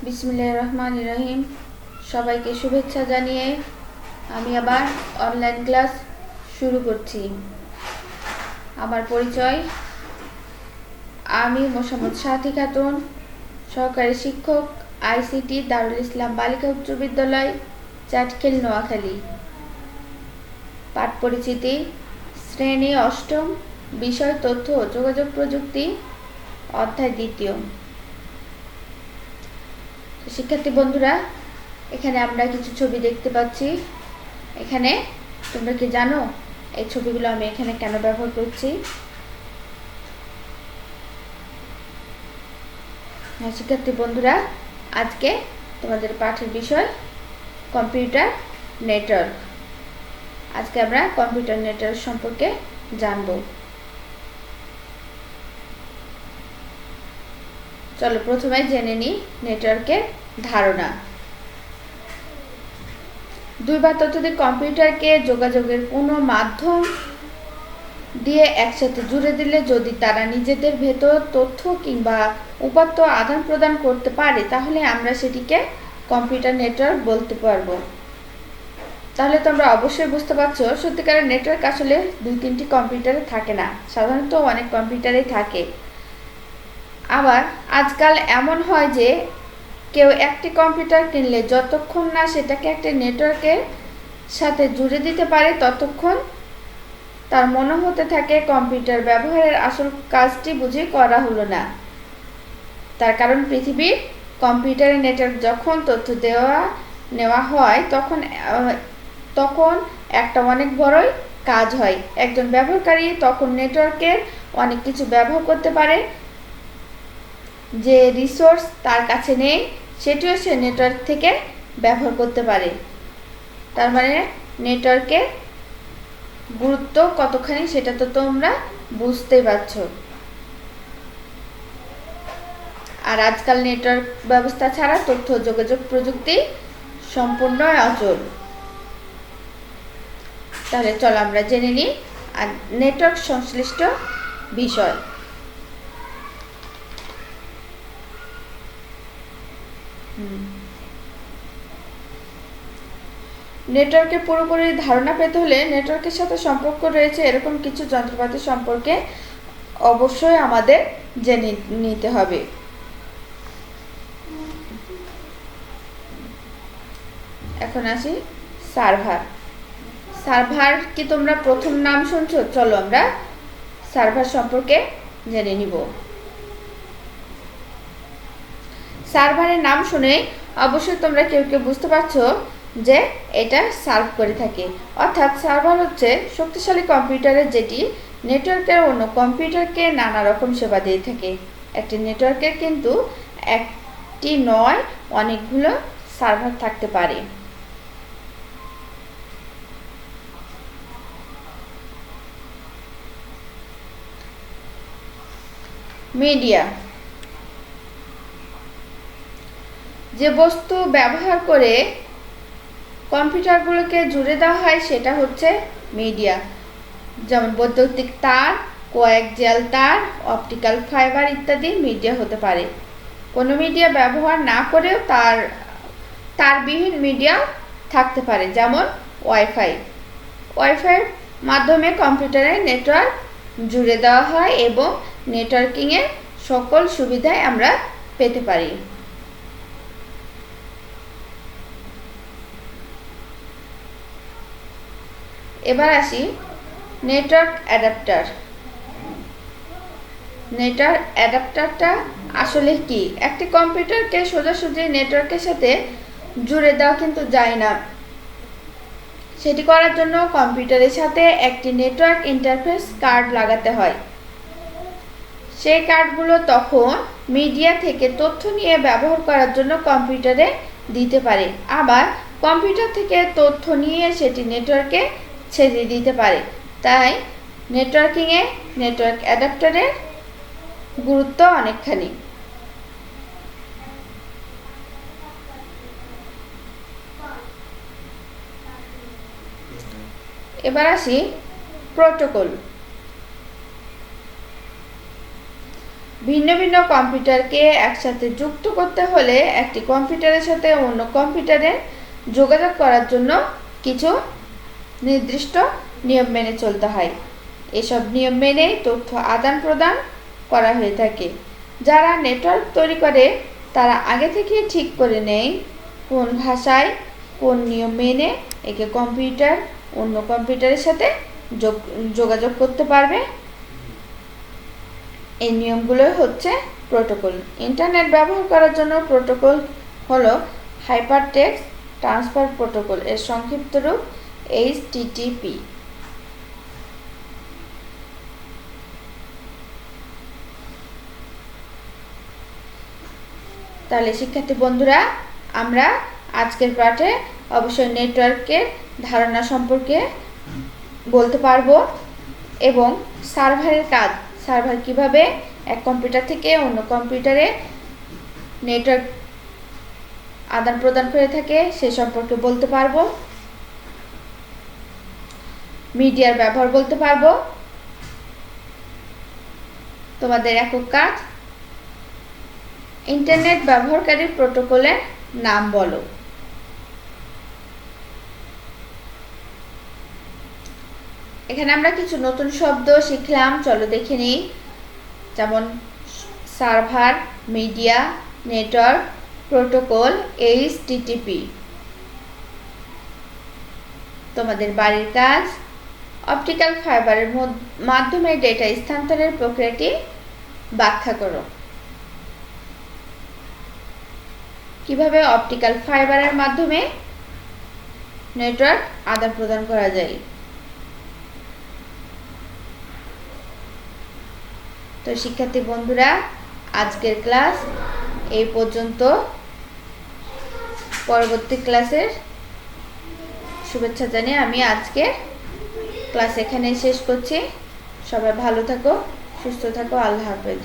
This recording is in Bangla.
বিসমিল্লাহির রহমানির রহিম। সবাইকে শুভেচ্ছা জানিয়ে আমি আবার অনলাইন ক্লাস শুরু করছি। আমার পরিচয়, আমি মোসাম্মদ সাথী খাতুন, সহকারী শিক্ষক, আইসিটি, দারুল ইসলাম বালিকা উচ্চ বিদ্যালয়, চাটখিল, নোয়াখালী। পাঠ পরিচিতি, শ্রেণী অষ্টম, বিষয় তথ্য ও যোগাযোগ প্রযুক্তি, অধ্যায় দ্বিতীয়। শিক্ষার্থী বন্ধুরা, এখানে আমরা কিছু ছবি দেখতে পাচ্ছি। এখানে তোমরা কি জানো এই ছবিগুলো আমি এখানে কেন ব্যবহার করছি? শিক্ষার্থী বন্ধুরা, আজকে তোমাদের পাঠের বিষয় কম্পিউটার নেটওয়ার্ক। আজকে আমরা কম্পিউটার নেটওয়ার্ক সম্পর্কে জানব। চলো প্রথমে জেনে নিই নেটওয়ার্কের ধারণা। দুই বা ততোধিক কম্পিউটারকে যোগাযোগের কোনো মাধ্যম দিয়ে একসাথে জুড়ে দিলে যদি তারা নিজেদের ভেতর তথ্য কিংবা উপাত্ত আদান প্রদান করতে পারে, তাহলে আমরা সেটিকে কম্পিউটার নেটওয়ার্ক বলতে পারবো। তাহলে তোমরা অবশ্যই বুঝতে পারছো, সত্যিকারের নেটওয়ার্ক আসলে দুই তিনটি কম্পিউটারে থাকে না, সাধারণত অনেক কম্পিউটারেই থাকে। আবার আজকাল এমন হয় যে কেউ একটি কম্পিউটার কিনলে যতক্ষণ না সেটাকে একটা নেটওয়ার্কের সাথে জুড়ে দিতে পারে, ততক্ষণ তার মনে হতে থাকে কম্পিউটার ব্যবহারের আসল কাজটি বুঝি করা হলো না। তার কারণ পৃথিবীর কম্পিউটারের নেটওয়ার্ক যখন তথ্য নেওয়া হয় তখন একটা অনেক বড়ই কাজ হয়। একজন ব্যবহারকারী তখন নেটওয়ার্কের অনেক কিছু ব্যবহার করতে পারে, যে রিসোর্স তার কাছে নেই সেটিও সে নেটওয়ার্ক থেকে ব্যবহার করতে পারে। তার মানে নেটওয়ার্কের গুরুত্ব কতখানি সেটা তো তোমরা বুঝতেই পারছো। আর আজকাল নেটওয়ার্ক ব্যবস্থা ছাড়া তথ্য যোগাযোগ প্রযুক্তি সম্পূর্ণ অচল। তাহলে চলো আমরা জেনে নিই আর নেটওয়ার্ক সংশ্লিষ্ট বিষয়। নেটওয়ার্কের পুরোপুরি ধারণা পেতে হলে নেটওয়ার্কের সাথে সম্পর্ক রয়েছে এরকম কিছু যন্ত্রপাতি সম্পর্কে অবশ্যই আমাদের জেনে নিতে হবে। এখন আসি সার্ভার। সার্ভার কি তোমরা প্রথম নাম শুনছো? চলো আমরা সার্ভার সম্পর্কে জেনে নিব। সার্ভারের নাম শুনে অবশ্যই তোমরা কেউ কেউ বুঝতে পারছো যে এটা সার্ভ করে থাকে, অর্থাৎ সার্ভার হচ্ছে শক্তিশালী কম্পিউটারের যেটি নেটওয়ার্কের অন্য কম্পিউটারকে নানা রকম সেবা দিয়ে থাকে। একটি নেটওয়ার্কের কিন্তু একটি নয়, অনেকগুলো সার্ভার থাকতে পারে। মিডিয়া, যে বস্তু ব্যবহার করে কম্পিউটারগুলোকে জুড়ে দেওয়া হয় সেটা হচ্ছে মিডিয়া। যেমন বৈদ্যুতিক তার, কোয়াক্সিয়াল তার, অপটিক্যাল ফাইবার ইত্যাদি মিডিয়া হতে পারে। কোনো মিডিয়া ব্যবহার না করেও তারবিহীন মিডিয়া থাকতে পারে, যেমন ওয়াইফাই। ওয়াইফাইয়ের মাধ্যমে কম্পিউটারের নেটওয়ার্ক জুড়ে দেওয়া হয় এবং নেটওয়ার্কিংয়ের সকল সুবিধাই আমরা পেতে পারি। এবার আসি নেটওয়ার্ক অ্যাডাপ্টার। নেটওয়ার্ক অ্যাডাপ্টারটা আসলে কি? একটি কম্পিউটারকে সোজাসুজি নেটওয়ার্কের সাথে জুড়ে দেওয়া কিন্তু যায় না। সেটি করার জন্য কম্পিউটারের সাথে একটি নেটওয়ার্ক ইন্টারফেস কার্ড লাগাতে হয়। সেই কার্ডগুলো তখন মিডিয়া থেকে তথ্য নিয়ে ব্যবহার করার জন্য কম্পিউটারে দিতে পারে, আবার কম্পিউটার থেকে তথ্য নিয়ে সেটি নেটওয়ার্কে ছেড়ে দিতে পারে। তাই নেটওয়ার্কিংয়ে নেটওয়ার্ক অ্যাডাপ্টারের গুরুত্ব অনেকখানি। এবার আসি প্রোটোকল। ভিন্ন ভিন্ন কম্পিউটারকে একসাথে যুক্ত করতে হলে একটি কম্পিউটারের সাথে অন্য কম্পিউটারে যোগাযোগ করার জন্য কিছু নির্দিষ্ট নিয়ম মেনে চলতে হয়। এসব নিয়ম মেনেই তথ্য আদান প্রদান করা হয়ে থাকে। যারা নেটওয়ার্ক তৈরি করে তারা আগে থেকে ঠিক করে নেয় কোন ভাষায় কোন নিয়ম মেনে একে কম্পিউটার অন্য কম্পিউটারের সাথে যোগাযোগ করতে পারবে। এই নিয়মগুলো হচ্ছে প্রোটোকল। ইন্টারনেট ব্যবহার করার জন্য প্রোটোকল হলো হাইপারটেক্সট ট্রান্সফার প্রোটোকল, এর সংক্ষিপ্ত রূপ HTTP। তাহলে শিক্ষার্থী বন্ধুরা, আমরা আজকের পাঠে অবশ্যই নেটওয়ার্কের ধারণা সম্পর্কে বলতে পারবো এবং সার্ভারের কাজ, সার্ভার কিভাবে এক কম্পিউটার থেকে অন্য কম্পিউটারে নেটওয়ার্ক আদান প্রদান করে থাকে সে সম্পর্কে বলতে পারবো। মিডিয়ার ব্যবহার বলতে পারবো। তোমাদের একক কাজ, ইন্টারনেট ব্যবহারকারী প্রোটোকলের নাম বলো। এখানে আমরা কিছু নতুন শব্দ শিখলাম, চলো দেখে নিই। যেমন server, media, network, protocol, HTTP। তোমাদের বাড়ির কাজ, অপটিক্যাল ফাইবারের মাধ্যমে ডেটা স্থানান্তরের প্রক্রিয়াটি ব্যাখ্যা করো। কিভাবে অপটিক্যাল ফাইবারের মাধ্যমে নেটওয়ার্ক আদান প্রদান করা যায়। তো শিক্ষার্থী বন্ধুরা, আজকের ক্লাস এই পর্যন্ত। পরবর্তী ক্লাসের শুভেচ্ছা জানিয়ে আমি আজকের ক্লাস এখানেই শেষ করছি। সবাই ভালো থাকো, সুস্থ থাকো, আল্লাহ হাফেজ।